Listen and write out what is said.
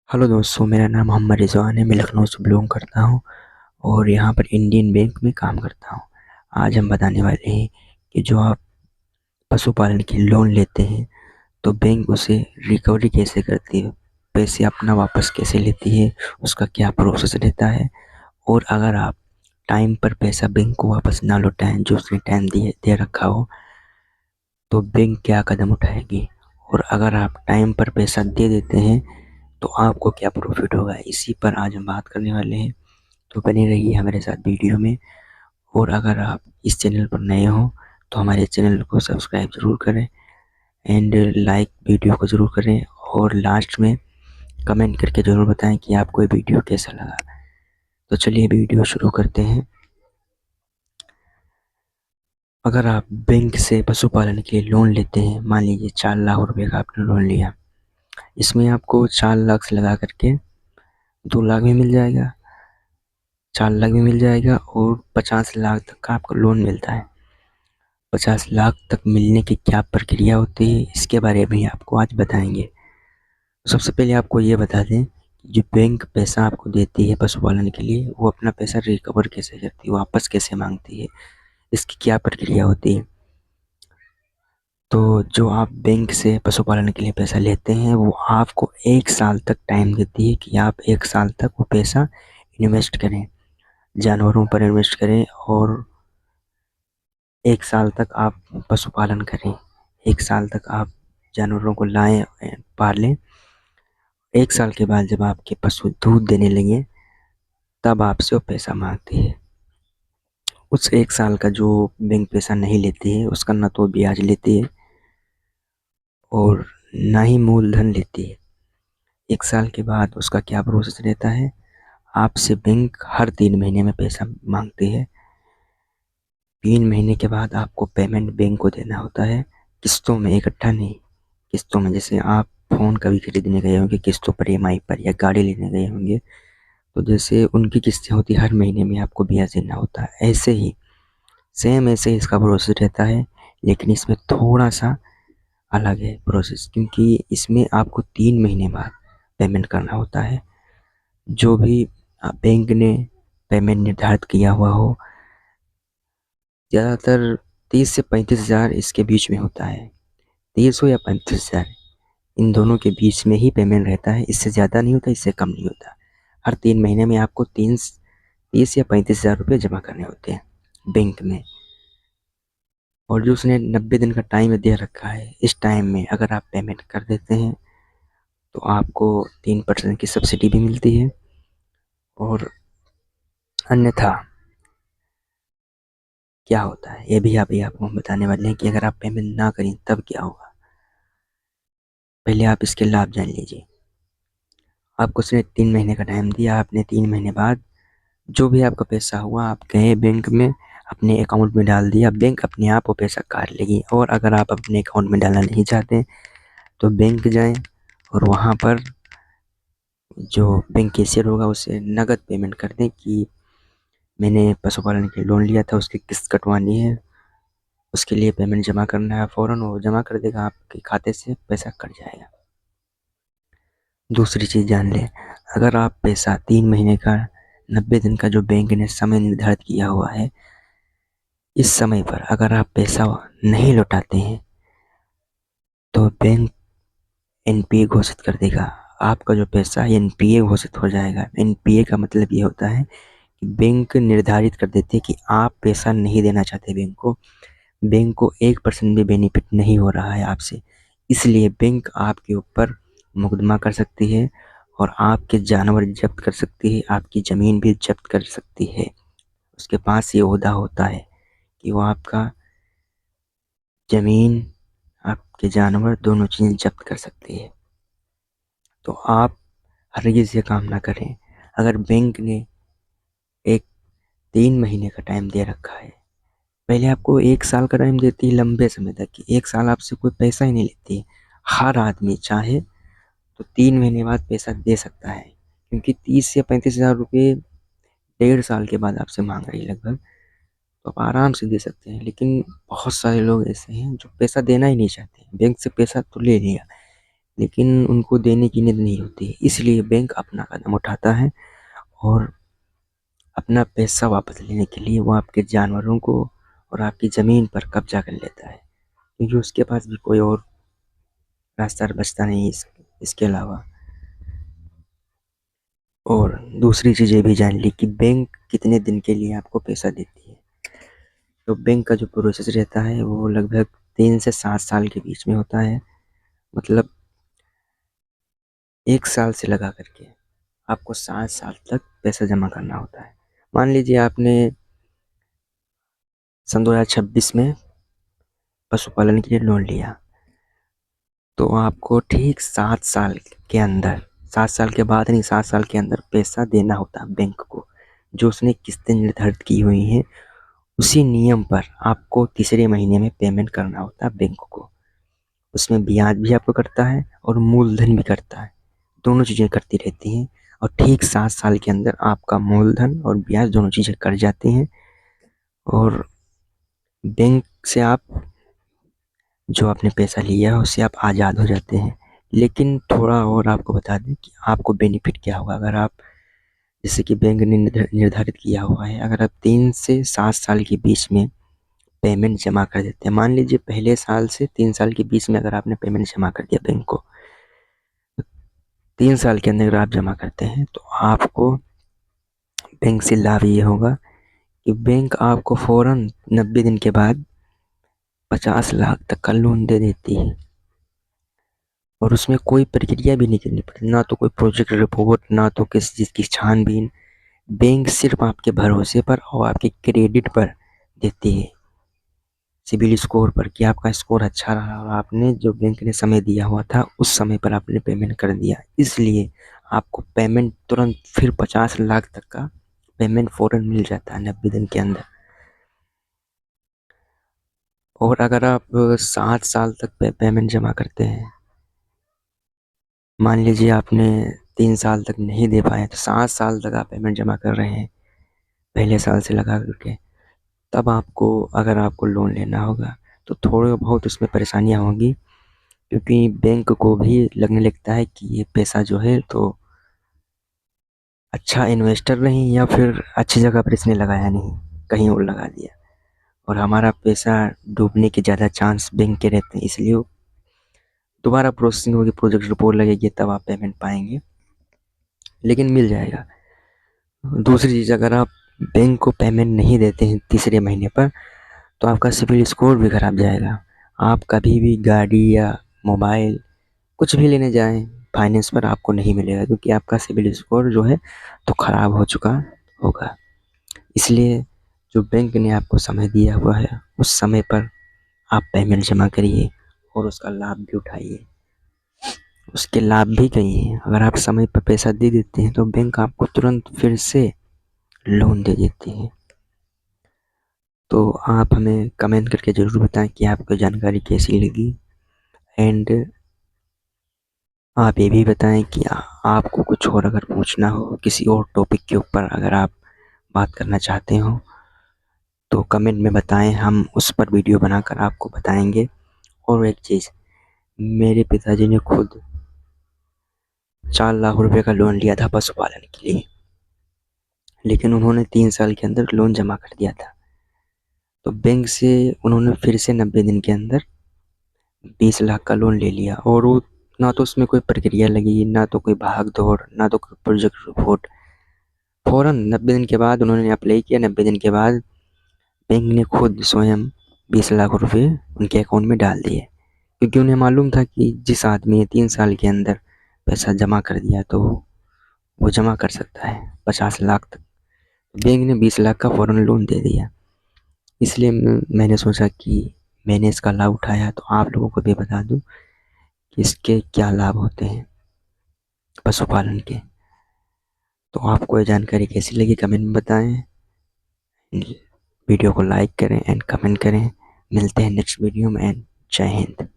Hello दोस्तों, मेरा नाम मोहम्मद रिजवान है। मैं लखनऊ से बिलोंग करता हूँ और यहाँ पर इंडियन बैंक में काम करता हूँ। आज हम बताने वाले हैं कि जो आप पशुपालन के लोन लेते हैं तो बैंक उसे रिकवरी कैसे करती है, पैसे अपना वापस कैसे लेती है, उसका क्या प्रोसेस रहता है। और अगर आप टाइम पर पैसा बैंक को वापस ना लौटाएं जो उसने टाइम दिए दे रखा हो, तो बैंक क्या कदम उठाएगी। और अगर आप टाइम पर पैसा दे देते हैं तो आपको क्या प्रॉफिट होगा, इसी पर आज हम बात करने वाले हैं। तो बने रहिए हमारे साथ वीडियो में। और अगर आप इस चैनल पर नए हो तो हमारे चैनल को सब्सक्राइब जरूर करें एंड लाइक वीडियो को ज़रूर करें। और लास्ट में कमेंट करके ज़रूर बताएं कि आपको ये वीडियो कैसा लगा। तो चलिए वीडियो शुरू करते हैं। अगर आप बैंक से पशुपालन के लिए लोन लेते हैं, मान लीजिए 4 लाख रुपए का आपने लोन लिया, इसमें आपको 4 लाख से लगा करके 2 लाख में मिल जाएगा, 4 लाख में मिल जाएगा और 50 लाख तक का आपको लोन मिलता है। 50 लाख तक मिलने की क्या प्रक्रिया होती है, इसके बारे में आपको आज बताएंगे। तो सबसे पहले आपको ये बता दें कि जो बैंक पैसा आपको देती है पशुपालन के लिए, वो अपना पैसा रिकवर कैसे करती है, वापस कैसे मांगती है, इसकी क्या प्रक्रिया होती है। तो जो आप बैंक से पशुपालन के लिए पैसा लेते हैं, वो आपको 1 साल तक टाइम देती है कि आप 1 साल तक वो पैसा इन्वेस्ट करें, जानवरों पर इन्वेस्ट करें और 1 साल तक आप पशुपालन करें। 1 साल तक आप जानवरों को लाएं, पालें। 1 साल के बाद जब आपके पशु दूध देने लगे, तब आपसे वो पैसा मांगती है। उस 1 साल का जो बैंक पैसा नहीं लेती है, उसका ना तो ब्याज लेती है और ना ही मूलधन लेती है। 1 साल के बाद उसका क्या प्रोसेस रहता है, आपसे बैंक हर 3 महीने में पैसा मांगती है। 3 महीने के बाद आपको पेमेंट बैंक को देना होता है, किस्तों में, इकट्ठा नहीं, किस्तों में। जैसे आप फ़ोन कभी खरीदने गए होंगे किस्तों पर, ईएमआई पर, या गाड़ी लेने गए होंगे, तो जैसे उनकी किस्तें होती हर महीने में आपको ब्याज देना होता है, ऐसे ही सेम ऐसे ही इसका प्रोसेस रहता है। लेकिन इसमें थोड़ा सा अलग है प्रोसेस, क्योंकि इसमें आपको 3 महीने बाद पेमेंट करना होता है। जो भी बैंक ने पेमेंट निर्धारित किया हुआ हो, ज़्यादातर 30 से 35 हज़ार इसके बीच में होता है। 30 हो या 35 हज़ार, इन दोनों के बीच में ही पेमेंट रहता है, इससे ज़्यादा नहीं होता, इससे कम नहीं होता। हर 3 महीने में आपको 30 या 35 हज़ार रुपये जमा करने होते हैं बैंक में। और जो उसने 90 दिन का टाइम दे रखा है, इस टाइम में अगर आप पेमेंट कर देते हैं तो आपको 3% की सब्सिडी भी मिलती है। और अन्यथा क्या होता है, ये भी अभी आपको हम बताने वाले हैं कि अगर आप पेमेंट ना करें तब क्या होगा। पहले आप इसके लाभ जान लीजिए। आपको उसने 3 महीने का टाइम दिया, आपने 3 महीने बाद जो भी आपका पैसा हुआ, आप गए बैंक में, अपने अकाउंट में डाल दिया, बैंक अपने आप वो पैसा काट लेगी। और अगर आप अपने अकाउंट में डालना नहीं चाहते तो बैंक जाएं और वहाँ पर जो बैंक कैशियर होगा उसे नगद पेमेंट कर दें कि मैंने पशुपालन के लोन लिया था, उसकी किस्त कटवानी है, उसके लिए पेमेंट जमा करना है। फ़ौरन वो जमा कर देगा, आपके खाते से पैसा कट जाएगा। दूसरी चीज़ जान लें, अगर आप पैसा 3 महीने का, 90 दिन का जो बैंक ने समय निर्धारित किया हुआ है, इस समय पर अगर आप पैसा नहीं लौटाते हैं तो बैंक एनपीए घोषित कर देगा। आपका जो पैसा है एनपीए घोषित हो जाएगा। एनपीए का मतलब ये होता है कि बैंक निर्धारित कर देते हैं कि आप पैसा नहीं देना चाहते बैंक को, बैंक को 1% भी बेनिफिट नहीं हो रहा है आपसे, इसलिए बैंक आपके ऊपर मुकदमा कर सकती है और आपके जानवर जब्त कर सकती है, आपकी ज़मीन भी जब्त कर सकती है। उसके पास ये ओहदा होता है कि वो आपका ज़मीन, आपके जानवर, दोनों चीज़ जब्त कर सकती है। तो आप हरगिज़ ये काम ना करें। अगर बैंक ने एक 3 महीने का टाइम दे रखा है, पहले आपको 1 साल का टाइम देती है लंबे समय तक, कि 1 साल आपसे कोई पैसा ही नहीं लेती है। हर आदमी चाहे तो 3 महीने बाद पैसा दे सकता है, क्योंकि 30 या 35 हज़ार रुपये 1.5 साल के बाद आपसे मांग रही है लगभग, तो आप आराम से दे सकते हैं। लेकिन बहुत सारे लोग ऐसे हैं जो पैसा देना ही नहीं चाहते हैं, बैंक से पैसा तो ले लिया लेकिन उनको देने की नीयत नहीं होती, इसलिए बैंक अपना कदम उठाता है और अपना पैसा वापस लेने के लिए वो आपके जानवरों को और आपकी ज़मीन पर कब्जा कर लेता है, क्योंकि उसके पास भी कोई और रास्ता बचता नहीं इसके अलावा। और दूसरी चीज़ ये भी जान ली कि बैंक कितने दिन के लिए आपको पैसा देती है। तो बैंक का जो प्रोसेस रहता है वो लगभग 3 से 7 साल के बीच में होता है। मतलब 1 साल से लगा करके आपको 7 साल तक पैसा जमा करना होता है। मान लीजिए आपने सन 2026 में पशुपालन के लिए लोन लिया, तो आपको ठीक 7 साल के अंदर, 7 साल के बाद नहीं, 7 साल के अंदर पैसा देना होता है बैंक को। जो उसने किस्तें निर्धारित की हुई हैं उसी नियम पर आपको तीसरे महीने में पेमेंट करना होता है बैंक को। उसमें ब्याज भी आपको कटता है और मूलधन भी कटता है, दोनों चीज़ें कटती रहती हैं। और ठीक 7 साल के अंदर आपका मूलधन और ब्याज दोनों चीज़ें कट जाती हैं और बैंक से आप जो आपने पैसा लिया है उससे आप आज़ाद हो जाते हैं। लेकिन थोड़ा और आपको बता दें कि आपको बेनिफिट क्या होगा अगर आप, जैसे कि बैंक ने निर्धारित किया हुआ है, अगर आप 3 से 7 साल के बीच में पेमेंट जमा कर देते हैं। मान लीजिए पहले साल से 3 साल के बीच में अगर आपने पेमेंट जमा कर दिया बैंक को, तो 3 साल के अंदर अगर आप जमा करते हैं तो आपको बैंक से लाभ ये होगा कि बैंक आपको फ़ौरन 90 दिन के बाद 50 लाख तक का लोन दे देती है और उसमें कोई प्रक्रिया भी नहीं करनी पड़ती, ना तो कोई प्रोजेक्ट रिपोर्ट, ना तो किसी चीज़ की छानबीन। बैंक सिर्फ आपके भरोसे पर और आपके क्रेडिट पर देती है, सिबिल स्कोर पर, कि आपका स्कोर अच्छा रहा और आपने जो बैंक ने समय दिया हुआ था उस समय पर आपने पेमेंट कर दिया, इसलिए आपको पेमेंट तुरंत फिर 50 लाख तक का पेमेंट फ़ौरन मिल जाता है 90 दिन के अंदर। और अगर आप 7 साल तक पेमेंट जमा करते हैं, मान लीजिए आपने 3 साल तक नहीं दे पाए तो 7 साल तक आप पेमेंट जमा कर रहे हैं पहले साल से लगा करके, तब आपको, अगर आपको लोन लेना होगा तो थोड़े बहुत उसमें परेशानियाँ होंगी, क्योंकि बैंक को भी लगने लगता है कि ये पैसा जो है तो अच्छा इन्वेस्टर नहीं, या फिर अच्छी जगह पर इसने लगाया नहीं, कहीं और लगा दिया, और हमारा पैसा डूबने के ज़्यादा चांस बैंक के रहते हैं, इसलिए वो दोबारा प्रोसेसिंग होगी, प्रोजेक्ट रिपोर्ट लगेगी, तब आप पेमेंट पाएंगे, लेकिन मिल जाएगा। दूसरी चीज़, अगर आप बैंक को पेमेंट नहीं देते हैं तीसरे महीने पर तो आपका सिबिल स्कोर भी खराब जाएगा। आप कभी भी गाड़ी या मोबाइल कुछ भी लेने जाएं फाइनेंस पर आपको नहीं मिलेगा, क्योंकि आपका सिबिल स्कोर जो है तो ख़राब हो चुका होगा। इसलिए जो बैंक ने आपको समय दिया हुआ है उस समय पर आप पेमेंट जमा करिए और उसका लाभ भी उठाइए। उसके लाभ भी कई हैं। अगर आप समय पर पैसा दे देते हैं तो बैंक आपको तुरंत फिर से लोन दे देती है। तो आप हमें कमेंट करके ज़रूर बताएं कि आपको जानकारी कैसी लगी। एंड आप ये भी बताएं कि आपको कुछ और अगर पूछना हो, किसी और टॉपिक के ऊपर अगर आप बात करना चाहते हो तो कमेंट में बताएं, हम उस पर वीडियो बनाकर आपको बताएंगे। और एक चीज़, मेरे पिताजी ने खुद 4 लाख रुपए का लोन लिया था पशुपालन के लिए, लेकिन उन्होंने 3 साल के अंदर लोन जमा कर दिया था। तो बैंक से उन्होंने फिर से 90 दिन के अंदर 20 लाख का लोन ले लिया, और वो ना तो उसमें कोई प्रक्रिया लगी, ना तो कोई भाग दौड़, ना तो कोई प्रोजेक्ट रिपोर्ट। फ़ौरन 90 दिन के बाद उन्होंने अप्लाई किया, 90 दिन के बाद बैंक ने खुद स्वयं 20 लाख रुपए उनके अकाउंट में डाल दिए, क्योंकि उन्हें मालूम था कि जिस आदमी ने 3 साल के अंदर पैसा जमा कर दिया तो वो जमा कर सकता है 50 लाख तक। बैंक ने 20 लाख का फ़ौरन लोन दे दिया। इसलिए मैंने सोचा कि मैंने इसका लाभ उठाया तो आप लोगों को भी बता दूं कि इसके क्या लाभ होते हैं पशुपालन के। तो आपको ये जानकारी कैसी लगी कमेंट में बताएं। वीडियो को लाइक करें एंड कमेंट करें। मिलते हैं नेक्स्ट वीडियो में एंड जय हिंद।